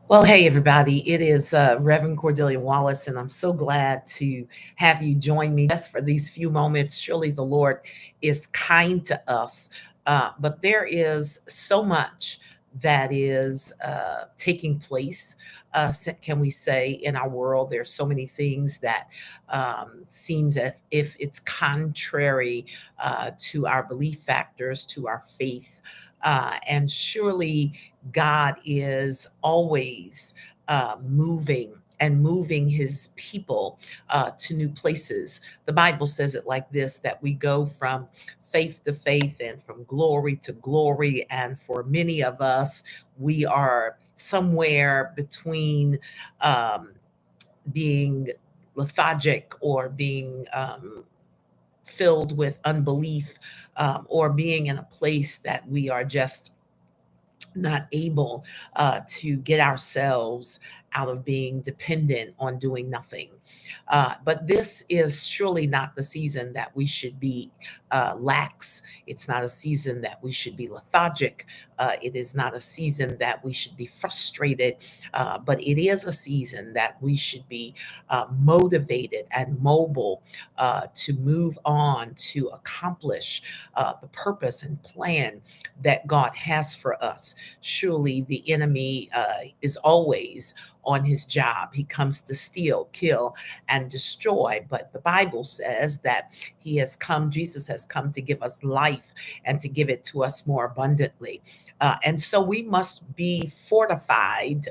Well, hey, everybody. It is Reverend Cordelia Wallace, and I'm so glad to have you join me just for these few moments. Surely the Lord is kind to us, but there is so much that is taking place, can we say, in our world. There's so many things that seems as if it's contrary to our belief factors, to our faith. And surely God is always moving and moving his people to new places. The Bible says it like this, that we go from faith to faith and from glory to glory. And for many of us, we are somewhere between um, being lethargic or being filled with unbelief, or being in a place that we are just not able to get ourselves out of being dependent on doing nothing. But this is surely not the season that we should be lax. It's not a season that we should be lethargic. It is not a season that we should be frustrated, but it is a season that we should be motivated and mobile to move on to accomplish the purpose and plan that God has for us. Surely the enemy is always on his job. He comes to steal, kill, and destroy. But the Bible says that Jesus has come to give us life and to give it to us more abundantly. And so we must be fortified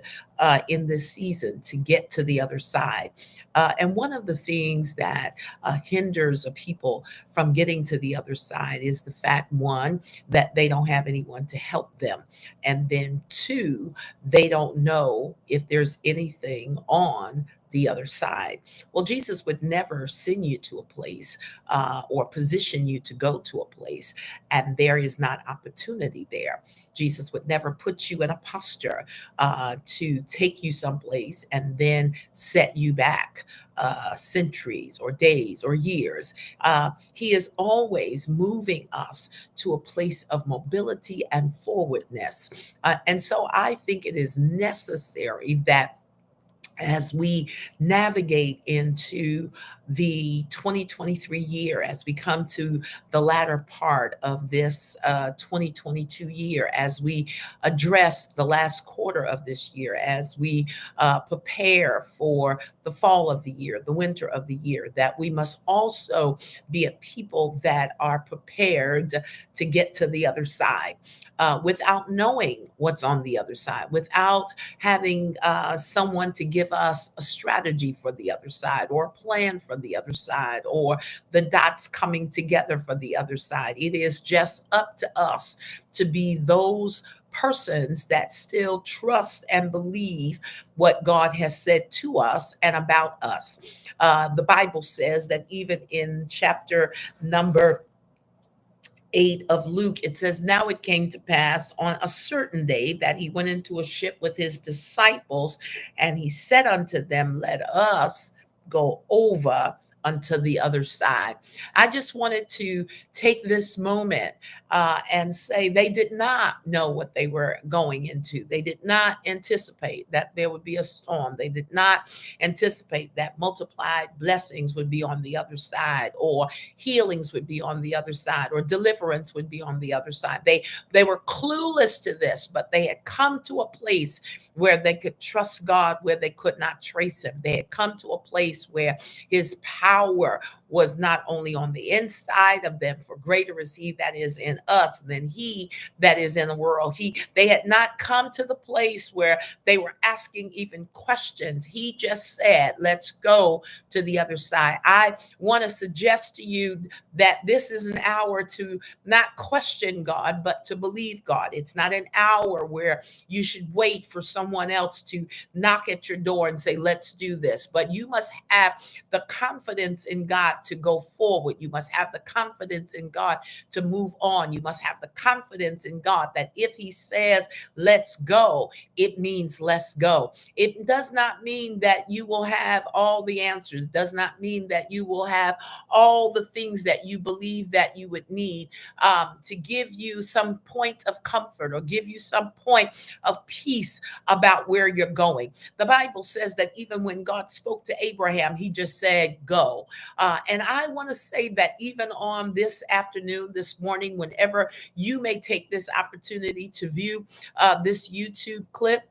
in this season to get to the other side. And one of the things that hinders a people from getting to the other side is the fact, one, that they don't have anyone to help them. And then two, they don't know if there's anything on the other side. Well, Jesus would never send you to a place or position you to go to a place, and there is not opportunity there. Jesus would never put you in a posture to take you someplace and then set you back centuries or days or years. He is always moving us to a place of mobility and forwardness. And so I think it is necessary that as we navigate into the 2023 year, as we come to the latter part of this 2022 year, as we address the last quarter of this year, as we prepare for the fall of the year, the winter of the year, that we must also be a people that are prepared to get to the other side. Without knowing what's on the other side, without having someone to give us a strategy for the other side, or a plan for the other side, or the dots coming together for the other side. It is just up to us to be those persons that still trust and believe what God has said to us and about us. The Bible says that even in chapter number 8 of Luke, it says, "Now it came to pass on a certain day that he went into a ship with his disciples, and he said unto them, Let us go over unto the other side." I just wanted to take this moment and say they did not know what they were going into. They did not anticipate that there would be a storm. They did not anticipate that multiplied blessings would be on the other side, or healings would be on the other side, or deliverance would be on the other side. They were clueless to this, but they had come to a place where they could trust God, where they could not trace him. They had come to a place where his power was not only on the inside of them, for greater is he that is in us than he that is in the world. They had not come to the place where they were asking even questions. He just said, let's go to the other side. I want to suggest to you that this is an hour to not question God, but to believe God. It's not an hour where you should wait for someone else to knock at your door and say, let's do this. But you must have the confidence in God to go forward. You must have the confidence in God to move on. You must have the confidence in God that if He says, let's go, it means let's go. It does not mean that you will have all the answers, does not mean that you will have all the things that you believe that you would need to give you some point of comfort or give you some point of peace about where you're going. The Bible says that even when God spoke to Abraham, He just said, go. And I want to say that even on this afternoon, this morning, whenever you may take this opportunity to view this YouTube clip,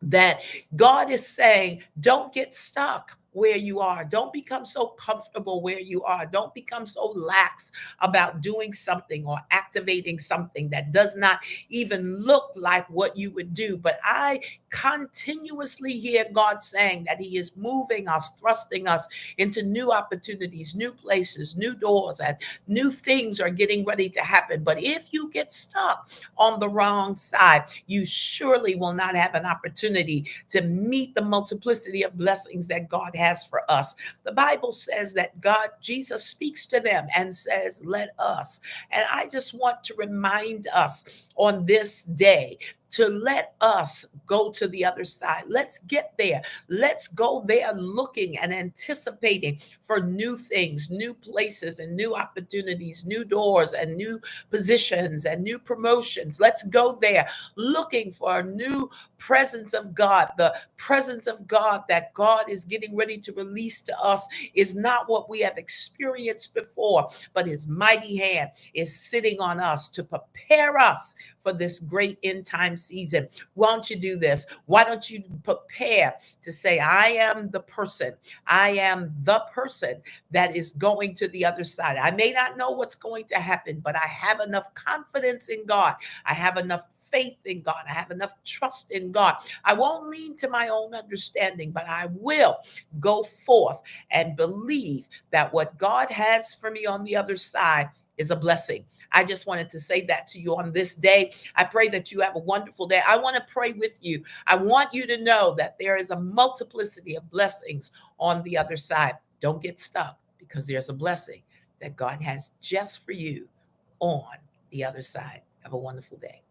that God is saying, don't get stuck where you are. Don't become so comfortable where you are. Don't become so lax about doing something or activating something that does not even look like what you would do. But I continuously hear God saying that He is moving us, thrusting us into new opportunities, new places, new doors, and new things are getting ready to happen. But if you get stuck on the wrong side, you surely will not have an opportunity to meet the multiplicity of blessings that God has for us. The Bible says that Jesus speaks to them and says, let us. And I just want to remind us on this day to let us go to the other side. Let's get there. Let's go there looking and anticipating for new things, new places and new opportunities, new doors and new positions and new promotions. Let's go there looking for a new presence of God. The presence of God that God is getting ready to release to us is not what we have experienced before, but His mighty hand is sitting on us to prepare us for this great end time season. Why don't you do this? Why don't you prepare to say, I am the person. I am the person that is going to the other side. I may not know what's going to happen, but I have enough confidence in God. I have enough faith in God. I have enough trust in God. I won't lean to my own understanding, but I will go forth and believe that what God has for me on the other side is a blessing. I just wanted to say that to you on this day. I pray that you have a wonderful day. I want to pray with you. I want you to know that there is a multiplicity of blessings on the other side. Don't get stuck, because there's a blessing that God has just for you on the other side. Have a wonderful day.